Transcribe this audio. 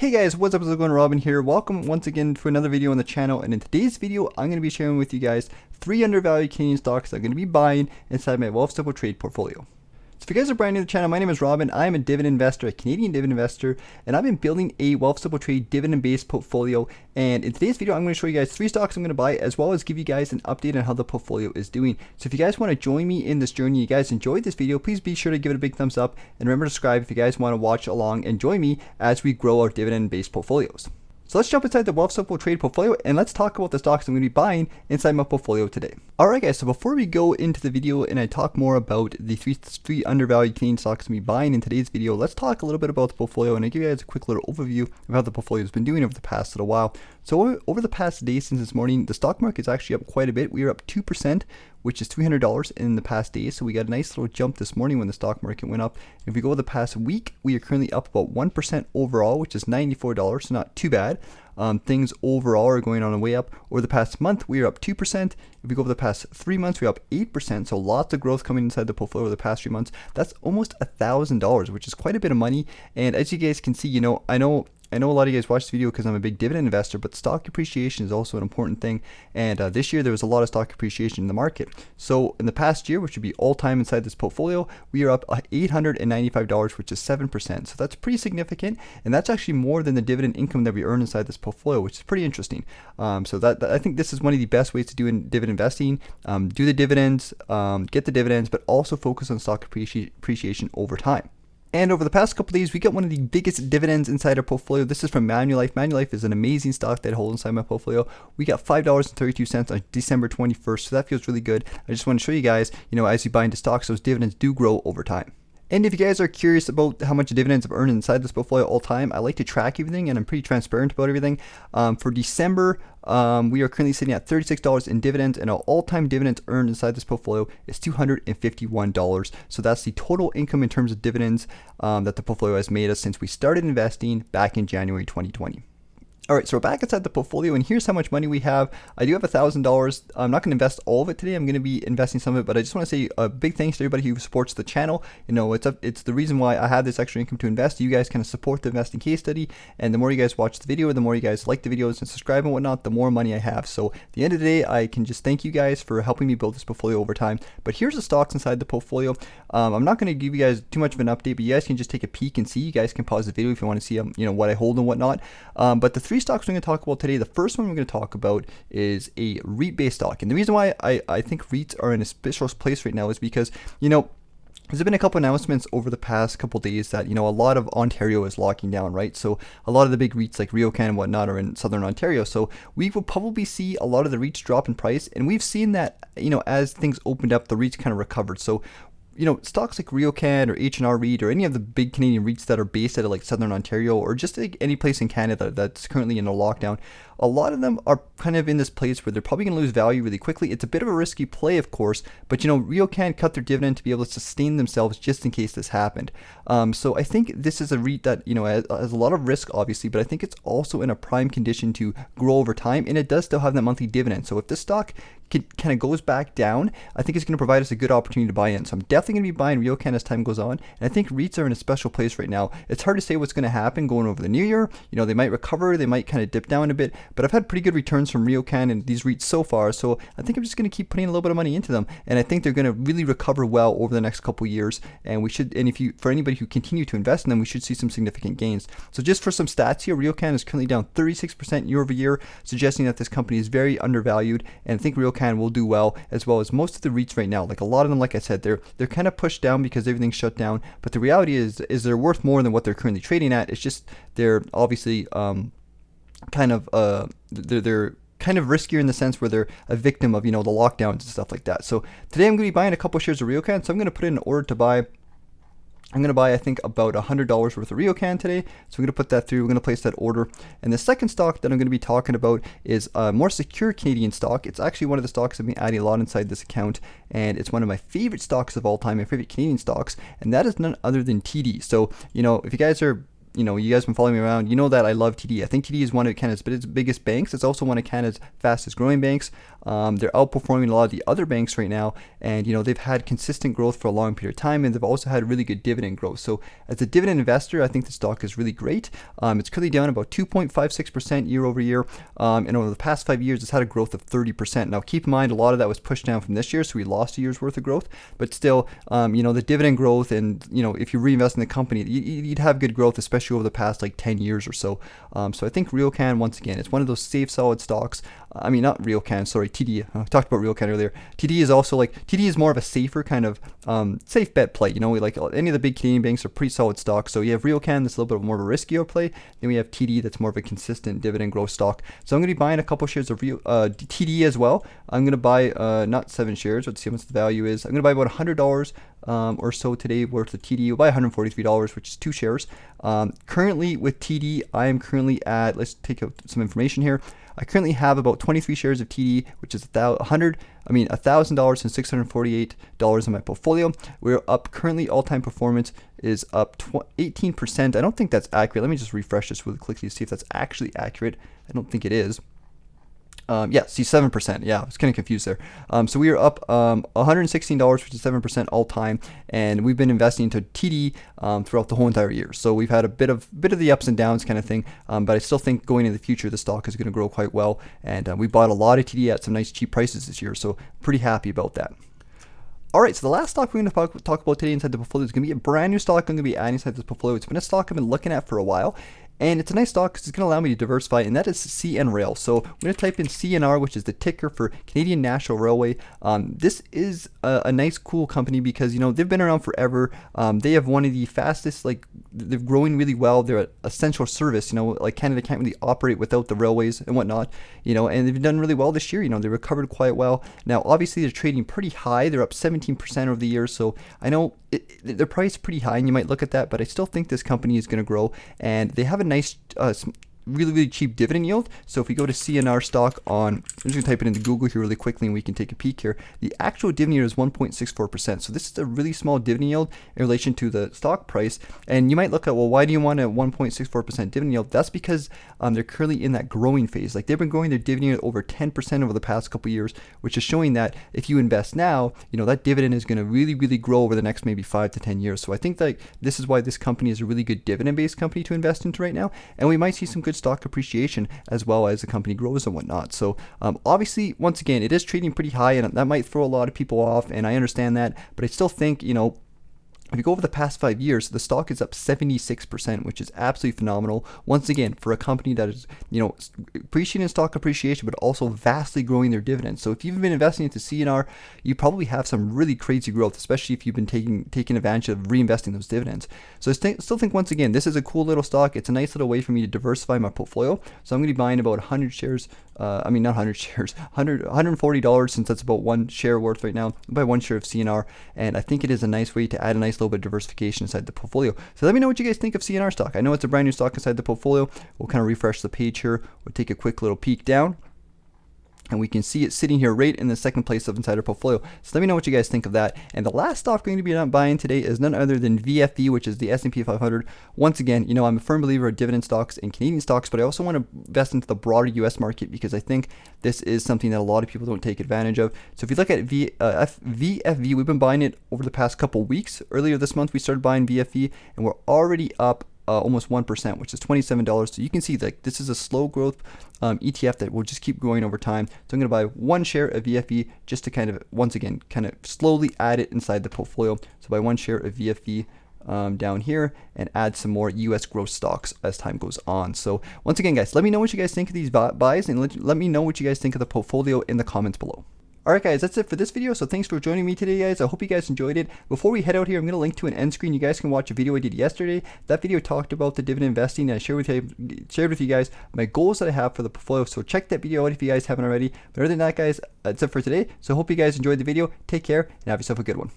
Hey guys, what's up? How's it going? Robin here. Welcome once again to another video on the channel, and in today's video I'm going to be sharing with you guys 3 undervalued Canadian stocks that I'm going to be buying inside my Wealthsimple trade portfolio. So if you guys are brand new to the channel, my name is Robin. I am a dividend investor, a Canadian dividend investor, and I've been building a Wealthsimple trade dividend-based portfolio. And in today's video, I'm going to show you guys 3 stocks I'm going to buy, as well as give you guys an update on how the portfolio is doing. So if you guys want to join me in this journey, you guys enjoyed this video, please be sure to give it a big thumbs up, and remember to subscribe if you guys want to watch along and join me as we grow our dividend-based portfolios. So let's jump inside the Wealthsimple trade portfolio and let's talk about the stocks I'm going to be buying inside my portfolio today. Alright guys, so before we go into the video and I talk more about the three undervalued Canadian stocks I'm going to be buying in today's video, let's talk a little bit about the portfolio and I give you guys a quick little overview of how the portfolio has been doing over the past little while. So over the past day since this morning, the stock market is actually up quite a bit. We are up 2%, which is $300 in the past day. So we got a nice little jump this morning when the stock market went up. If we go the past week, we are currently up about 1% overall, which is $94, so not too bad. Things overall are going on a way up. Over the past month, we are up 2%. If we go over the past 3 months, we're up 8%. So lots of growth coming inside the portfolio over the past 3 months. That's almost $1,000, which is quite a bit of money. And as you guys can see, I know a lot of you guys watch this video because I'm a big dividend investor, but stock appreciation is also an important thing. And this year there was a lot of stock appreciation in the market. So in the past year, which would be all time inside this portfolio, we are up $895, which is 7%. So that's pretty significant, and that's actually more than the dividend income that we earn inside this portfolio, which is pretty interesting. So that I think this is one of the best ways to do in dividend investing. Do the dividends, get the dividends, but also focus on stock appreciation over time. And over the past couple of days, we got one of the biggest dividends inside our portfolio. This is from Manulife. Manulife is an amazing stock that I hold inside my portfolio. We got $5.32 on December 21st, so that feels really good. I just want to show you guys, as you buy into stocks, those dividends do grow over time. And if you guys are curious about how much dividends I've earned inside this portfolio all time, I like to track everything and I'm pretty transparent about everything. For December, we are currently sitting at $36 in dividends, and our all-time dividends earned inside this portfolio is $251. So that's the total income in terms of dividends that the portfolio has made us since we started investing back in January 2020. Alright, so we're back inside the portfolio, and here's how much money we have. I do have $1,000. I'm not going to invest all of it today. I'm going to be investing some of it, but I just want to say a big thanks to everybody who supports the channel. It's the reason why I have this extra income to invest. You guys kind of support the investing case study, and the more you guys watch the video, the more you guys like the videos and subscribe and whatnot, the more money I have. So at the end of the day, I can just thank you guys for helping me build this portfolio over time. But here's the stocks inside the portfolio. I'm not going to give you guys too much of an update, but you guys can just take a peek and see. You guys can pause the video if you want to see what I hold and whatnot. But the 3 stocks we're going to talk about today, the first one we're going to talk about is a REIT-based stock. And the reason why I think REITs are in a special place right now is because, there's been a couple announcements over the past couple days that, a lot of Ontario is locking down, right? So a lot of the big REITs like RioCan and whatnot are in Southern Ontario. So we will probably see a lot of the REITs drop in price. And we've seen that, as things opened up, the REITs kind of recovered. So stocks like RioCan or H&R REIT or any of the big Canadian REITs that are based out of like Southern Ontario or just like any place in Canada that's currently in a lockdown, a lot of them are kind of in this place where they're probably going to lose value really quickly. It's a bit of a risky play, of course, but RioCan cut their dividend to be able to sustain themselves just in case this happened. So I think this is a REIT that, has a lot of risk, obviously, but I think it's also in a prime condition to grow over time, and it does still have that monthly dividend. So if this stock kind of goes back down, I think it's going to provide us a good opportunity to buy in. So I'm definitely going to be buying RioCan as time goes on, and I think REITs are in a special place right now. It's hard to say what's going to happen going over the new year. They might recover, they might kind of dip down a bit, but I've had pretty good returns from RioCan and these REITs so far, so I think I'm just going to keep putting a little bit of money into them, and I think they're going to really recover well over the next couple years, and for anybody who continue to invest in them, we should see some significant gains. So just for some stats here, RioCan is currently down 36% year over year, suggesting that this company is very undervalued, and I think RioCan will do well as most of the REITs right now. Like a lot of them, like I said, they're kind of pushed down because everything's shut down, but the reality is they're worth more than what they're currently trading at. It's just they're obviously they're kind of riskier in the sense where they're a victim of the lockdowns and stuff like that. So today I'm going to be buying a couple shares of RioCan, so I'm going to put in an order to buy. I'm going to buy, I think, about $100 worth of RioCan today. So we're going to put that through. We're going to place that order. And the second stock that I'm going to be talking about is a more secure Canadian stock. It's actually one of the stocks I've been adding a lot inside this account. And it's one of my favorite stocks of all time, my favorite Canadian stocks. And that is none other than TD. So, if you guys are you know, you guys been following me around, you know that I love TD. I think TD is one of Canada's biggest banks. It's also one of Canada's fastest growing banks. They're outperforming a lot of the other banks right now, and you know they've had consistent growth for a long period of time, and they've also had really good dividend growth. So as a dividend investor, I think the stock is really great. It's currently down about 2.56% year over year, and over the past 5 years, it's had a growth of 30%. Now keep in mind, a lot of that was pushed down from this year, so we lost a year's worth of growth. But still, you know, the dividend growth, and you know, if you reinvest in the company, you'd have good growth, especially over the past like 10 years or so. So I think RioCan, once again, it's one of those safe, solid stocks. I mean, not RioCan, sorry, TD. I talked about RioCan earlier. TD is also like, TD is more of a safer kind of safe bet play. You know, like any of the big Canadian banks are pretty solid stocks. So you have RioCan, that's a little bit more of a riskier play. Then we have TD, that's more of a consistent dividend growth stock. So I'm going to be buying a couple shares of TD as well. I'm going to buy not 7 shares. Let's see how much the value is. I'm going to buy about $100 or so today worth of TD. We'll buy $143, which is 2 shares. Currently with TD, I am currently at, let's take out some information here. I currently have about 23 shares of TD, which is $1,000 and $648 in my portfolio. We're up currently. All-time performance is up 18%. I don't think that's accurate. Let me just refresh this really quickly to see if that's actually accurate. I don't think it is. Yeah, see 7%. Yeah, I was kind of confused there. So we are up $116, which is 7% all time, and we've been investing into TD throughout the whole entire year. So we've had a bit of the ups and downs kind of thing, but I still think going into the future, the stock is going to grow quite well. And we bought a lot of TD at some nice cheap prices this year, so pretty happy about that. All right, so the last stock we're going to talk about today inside the portfolio is going to be a brand new stock I'm going to be adding inside this portfolio. It's been a stock I've been looking at for a while, and it's a nice stock because it's going to allow me to diversify, and that is CN Rail. So I'm going to type in CNR, which is the ticker for Canadian National Railway. This is a nice, cool company because, you know, they've been around forever. They have one of the fastest, like, they're growing really well. They're an essential service, you know, like Canada can't really operate without the railways and whatnot, you know, and they've done really well this year. You know, they recovered quite well. Now, obviously, they're trading pretty high. They're up 17% over the year. So I know their price is pretty high, and you might look at that, but I still think this company is going to grow, and they have a nice really cheap dividend yield. So if we go to CNR stock on, I'm just going to type it into Google here really quickly and we can take a peek here. The actual dividend yield is 1.64%. So this is a really small dividend yield in relation to the stock price. And you might look at, well, why do you want a 1.64% dividend yield? That's because they're currently in that growing phase. Like, they've been growing their dividend yield over 10% over the past couple of years, which is showing that if you invest now, you know, that dividend is going to really grow over the next maybe 5 to 10 years. So I think that this is why this company is a really good dividend-based company to invest into right now. And we might see some good stock appreciation as well as the company grows and whatnot. So obviously, once again, it is trading pretty high, and that might throw a lot of people off, and I understand that, but I still think, you know, if you go over the past 5 years, the stock is up 76%, which is absolutely phenomenal. Once again, for a company that is, you know, appreciating stock appreciation, but also vastly growing their dividends. So if you've been investing into CNR, you probably have some really crazy growth, especially if you've been taking advantage of reinvesting those dividends. So I still think, once again, this is a cool little stock. It's a nice little way for me to diversify my portfolio. So I'm going to be buying about 100 shares. Not 100 shares, $140, since that's about 1 share worth right now. I'll buy 1 share of CNR, and I think it is a nice way to add a nice little bit of diversification inside the portfolio. So let me know what you guys think of CNR stock. I know it's a brand new stock inside the portfolio. We'll kind of refresh the page here. We'll take a quick little peek down, and we can see it sitting here right in the second place of inside our portfolio. So let me know what you guys think of that. And the last stock I'm going to be buying today is none other than VFV, which is the S&P 500. Once again, you know, I'm a firm believer of dividend stocks and Canadian stocks, but I also want to invest into the broader US market because I think this is something that a lot of people don't take advantage of. So if you look at VFV, we've been buying it over the past couple weeks. Earlier this month, we started buying VFV, and we're already up almost 1%, which is $27. So you can see that this is a slow growth ETF that will just keep growing over time. So I'm going to buy 1 share of VFV just to kind of, once again, kind of slowly add it inside the portfolio. So buy 1 share of VFV down here and add some more US growth stocks as time goes on. So once again, guys, let me know what you guys think of these buys, and let me know what you guys think of the portfolio in the comments below. Alright guys, that's it for this video, so thanks for joining me today, guys. I hope you guys enjoyed it. Before we head out here, I'm going to link to an end screen. You guys can watch a video I did yesterday. That video talked about the dividend investing, and I shared with you guys my goals that I have for the portfolio, so check that video out if you guys haven't already. But other than that, guys, that's it for today. So I hope you guys enjoyed the video. Take care, and have yourself a good one.